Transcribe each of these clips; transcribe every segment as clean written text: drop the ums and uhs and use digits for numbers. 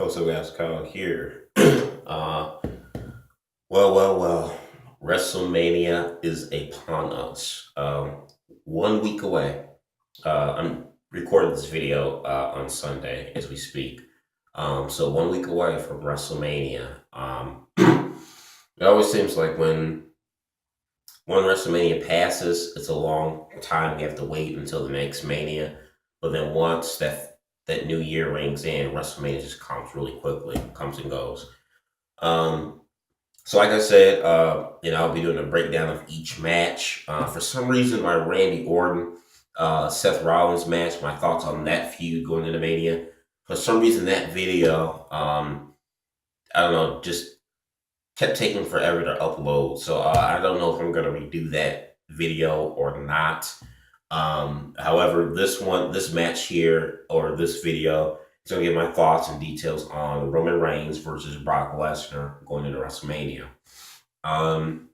Also, guys, Kyle here. uh, well. WrestleMania is upon us. 1 week away. I'm recording this video on Sunday as we speak. So 1 week away from WrestleMania. It always seems like when WrestleMania passes, it's a long time. We have to wait until the next Mania. But then once that new year rings in, WrestleMania just comes really quickly, comes and goes. Um, so like I said, I'll be doing a breakdown of each match. For some reason, my Randy Orton, Seth Rollins match, my thoughts on that feud going into Mania. For some reason, that video, I don't know, just kept taking forever to upload. So I don't know if I'm gonna redo that video or not. However, this match here or this video is gonna give my thoughts and details on Roman Reigns versus Brock Lesnar going into WrestleMania. Um,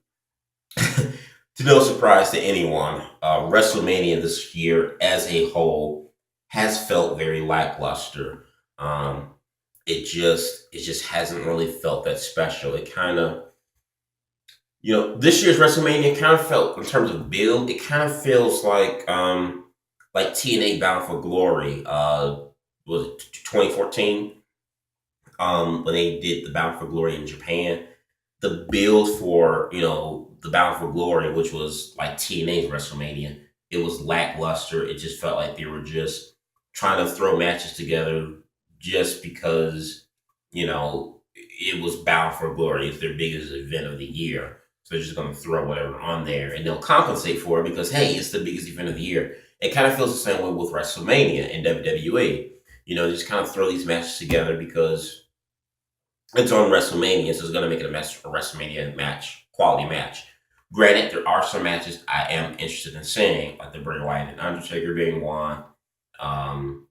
to no surprise to anyone, WrestleMania this year as a whole has felt very lackluster. It just hasn't really felt that special. It kind of this year's WrestleMania kind of felt in terms of build. It kind of feels like TNA Bound for Glory. Was it 2014? When they did the Bound for Glory in Japan, the build for the Bound for Glory, which was like TNA's WrestleMania, it was lackluster. It just felt like they were just trying to throw matches together just because it was Bound for Glory. It's their biggest event of the year, so they're just going to throw whatever on there, and they'll compensate for it because hey, it's the biggest event of the year. It kind of feels the same way with WrestleMania and WWE. Just kind of throw these matches together because it's on WrestleMania, so it's going to make it a WrestleMania match, quality match. Granted, there are some matches I am interested in seeing, like the Bray Wyatt and Undertaker being one, um,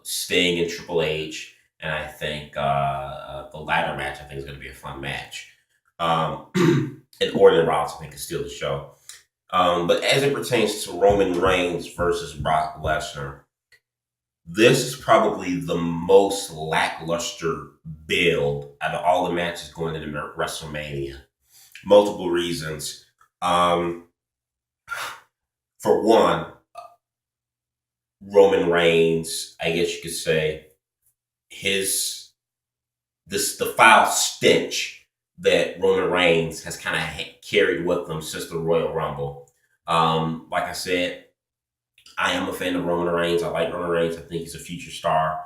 Sting and Triple H, and I think the ladder match I think is going to be a fun match. And Orton and Rollins I think is still the show. But as it pertains to Roman Reigns versus Brock Lesnar, this is probably the most lackluster build out of all the matches going into WrestleMania. Multiple reasons. For one, Roman Reigns, I guess you could say, his the foul stench that Roman Reigns has kind of carried with him since the Royal Rumble. Like I said, I am a fan of Roman Reigns. I like Roman Reigns. I think he's a future star.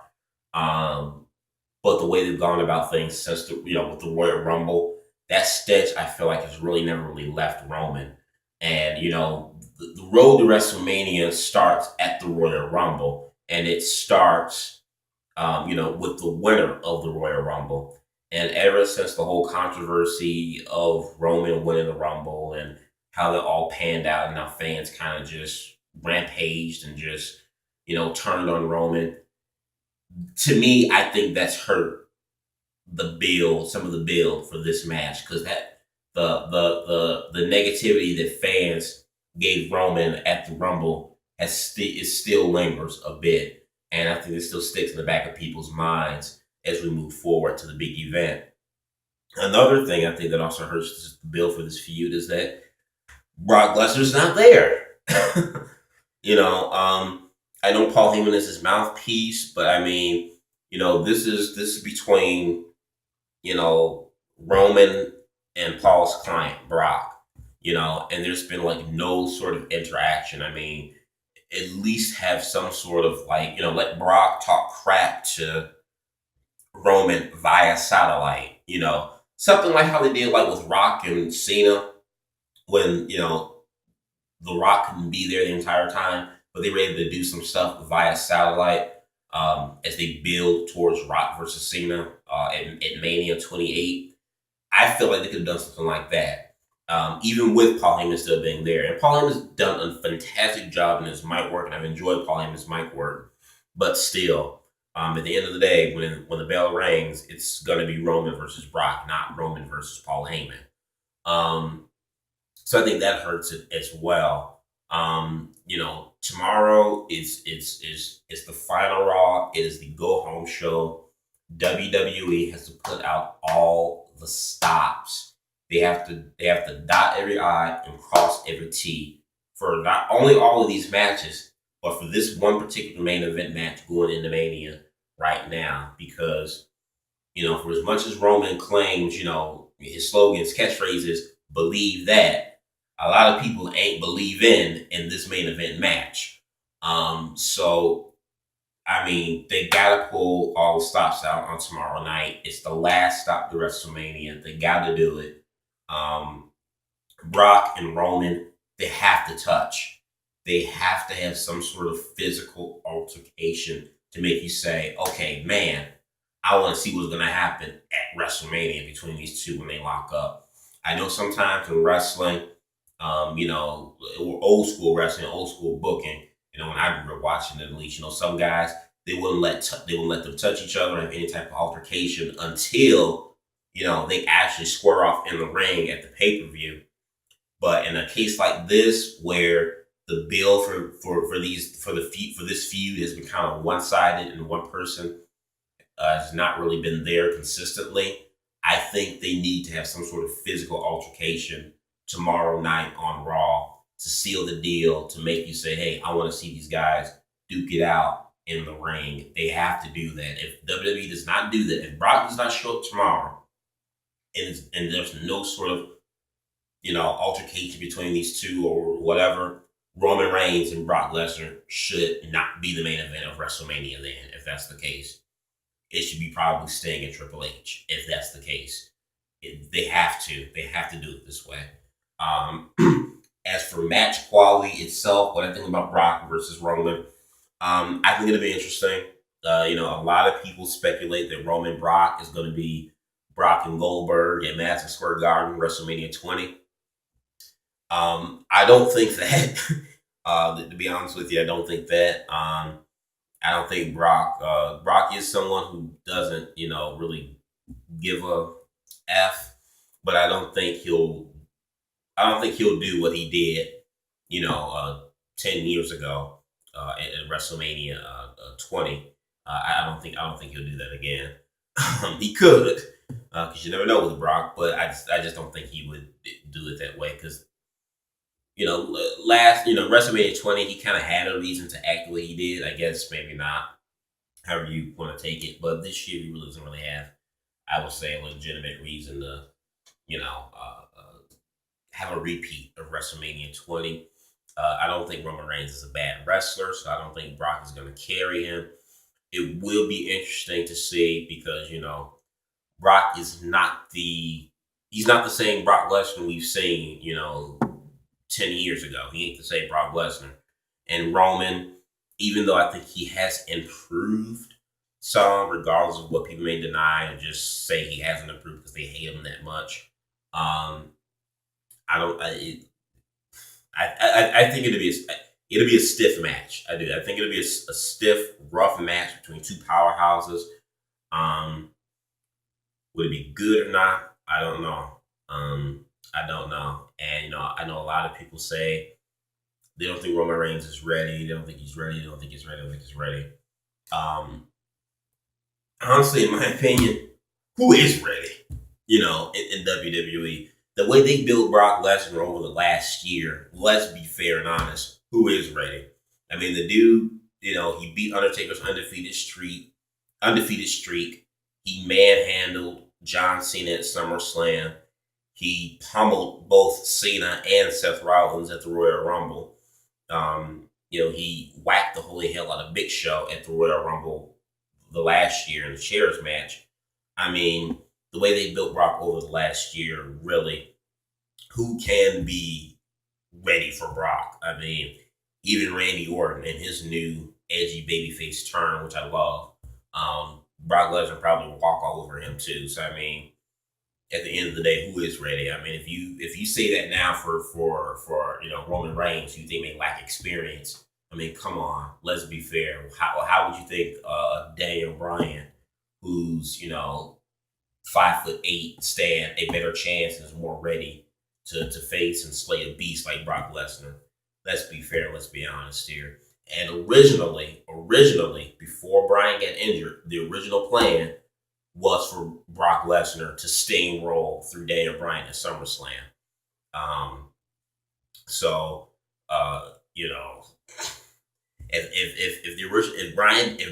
Um, but the way they've gone about things since with the Royal Rumble, that stench I feel like has really never really left Roman. And the road to WrestleMania starts at the Royal Rumble, and it starts with the winner of the Royal Rumble. And ever since the whole controversy of Roman winning the Rumble and how that all panned out, and now fans kind of just rampaged and just turned on Roman. To me, I think that's hurt some of the build for this match because that the negativity that fans gave Roman at the Rumble it still lingers a bit, and I think it still sticks in the back of people's minds as we move forward to the big event. Another thing I think that also hurts the build for this feud is that Brock Lesnar's not there. I know Paul Heyman is his mouthpiece, but I mean, this is between Roman and Paul's client Brock. And there's been like no sort of interaction. I mean, at least have some sort of let Brock talk crap to Roman via satellite. Something like how they did like with Rock and Cena when The Rock couldn't be there the entire time, but they were able to do some stuff via satellite as they build towards Rock versus Cena at Mania 28. I feel like they could have done something like that, even with Paul Heyman still being there. And Paul Heyman's done a fantastic job in his mic work, and I've enjoyed Paul Heyman's mic work. But still, at the end of the day, when the bell rings, it's going to be Roman versus Brock, not Roman versus Paul Heyman. Um, so I think that hurts it as well. Tomorrow is the final Raw. It is the go home show. WWE has to put out all the stops. They have to dot every I and cross every T for not only all of these matches, but for this one particular main event match going into Mania right now. Because for as much as Roman claims, his slogans, catchphrases, believe that, a lot of people ain't believe in this main event match. So I mean, they gotta pull all the stops out on tomorrow night. It's the last stop to WrestleMania. They gotta do it. Um, Brock and Roman, they have to touch. They have to have some sort of physical altercation to make you say, okay, man, I want to see what's going to happen at WrestleMania between these two when they lock up. I know sometimes in wrestling, or old school wrestling, old school booking, when I grew up watching it, at least, some guys, they wouldn't let them touch each other and have any type of altercation until, they actually square off in the ring at the pay-per-view. But in a case like this, where the bill for this feud has been kind of one sided and one person has not really been there consistently, I think they need to have some sort of physical altercation tomorrow night on Raw to seal the deal, to make you say, "Hey, I want to see these guys duke it out in the ring." They have to do that. If WWE does not do that, if Brock does not show up tomorrow, and there's no sort of altercation between these two or whatever, Roman Reigns and Brock Lesnar should not be the main event of WrestleMania. Then, if that's the case, it should be probably Sting and Triple H. If that's the case, they have to. They have to do it this way. Um, as for match quality itself, what I think about Brock versus Roman, I think it'll be interesting. A lot of people speculate that Roman Brock is going to be Brock and Goldberg at Madison Square Garden, WrestleMania 20. I don't think that. To be honest with you, I don't think that. I don't think Brock. Brock is someone who doesn't, really give a f. But I don't think he'll. I don't think he'll do what he did, 10 years ago at WrestleMania 20. I don't think he'll do that again. He could, because you never know with Brock. But I just don't think he would do it that way, because WrestleMania 20, he kind of had a reason to act the way he did. I guess maybe not, however you want to take it. But this year, he really doesn't really have, I would say, a legitimate reason to, have a repeat of WrestleMania 20. I don't think Roman Reigns is a bad wrestler, so I don't think Brock is going to carry him. It will be interesting to see, because, Brock is not he's not the same Brock Lesnar we've seen, 10 years ago. He ain't the same Brock Lesnar. And Roman, even though I think he has improved some, regardless of what people may deny and just say he hasn't improved because they hate him that much. I don't. I think it'll be a stiff match. I do. I think it'll be a stiff, rough match between two powerhouses. Would it be good or not? I don't know. I don't know. And I know a lot of people say they don't think Roman Reigns is ready. They don't think he's ready. They don't think he's ready. They don't think he's ready. Honestly, in my opinion, who is ready? In WWE, the way they built Brock Lesnar over the last year. Let's be fair and honest. Who is ready? I mean, the dude. He beat Undertaker's undefeated streak. He manhandled John Cena at SummerSlam. He pummeled both Cena and Seth Rollins at the Royal Rumble. He whacked the holy hell out of Big Show at the Royal Rumble the last year in the chairs match. I mean, the way they built Brock over the last year, really, who can be ready for Brock? I mean, even Randy Orton and his new edgy babyface turn, which I love. Brock Lesnar probably will walk all over him too. So I mean, at the end of the day, who is ready? I mean, if you say that now for Roman Reigns, you think may lack experience. I mean, come on, let's be fair. How would you think Daniel Bryan, who's 5'8", stand a better chance and is more ready to face and slay a beast like Brock Lesnar? Let's be fair. Let's be honest here. And originally, before Bryan got injured, the original plan was for Brock Lesnar to steamroll through Daniel Bryan at SummerSlam. Um, so, you know, if the original if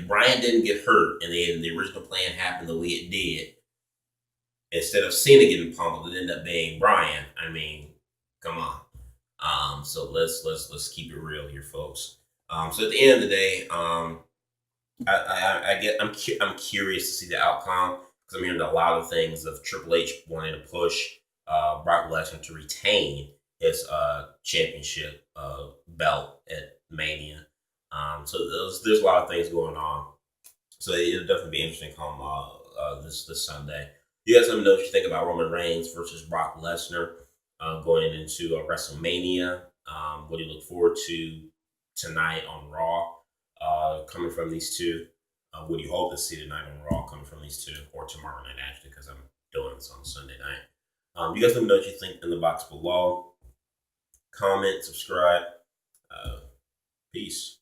Bryan didn't get hurt and the original plan happened the way it did, instead of Cena getting pummeled, it ended up being Bryan. I mean, come on. So let's keep it real here, folks. So at the end of the day, I get I'm curious to see the outcome because I'm hearing a lot of things of Triple H wanting to push Brock Lesnar to retain his championship belt at Mania. So there's a lot of things going on. So it'll definitely be interesting come this Sunday. You guys let me know what you think about Roman Reigns versus Brock Lesnar going into WrestleMania. What do you look forward to tonight on Raw coming from these two? What do you hope to see tonight on Raw coming from these two, or tomorrow night actually, because I'm doing this on Sunday night. You guys let me know what you think in the box below. Comment, subscribe. Peace.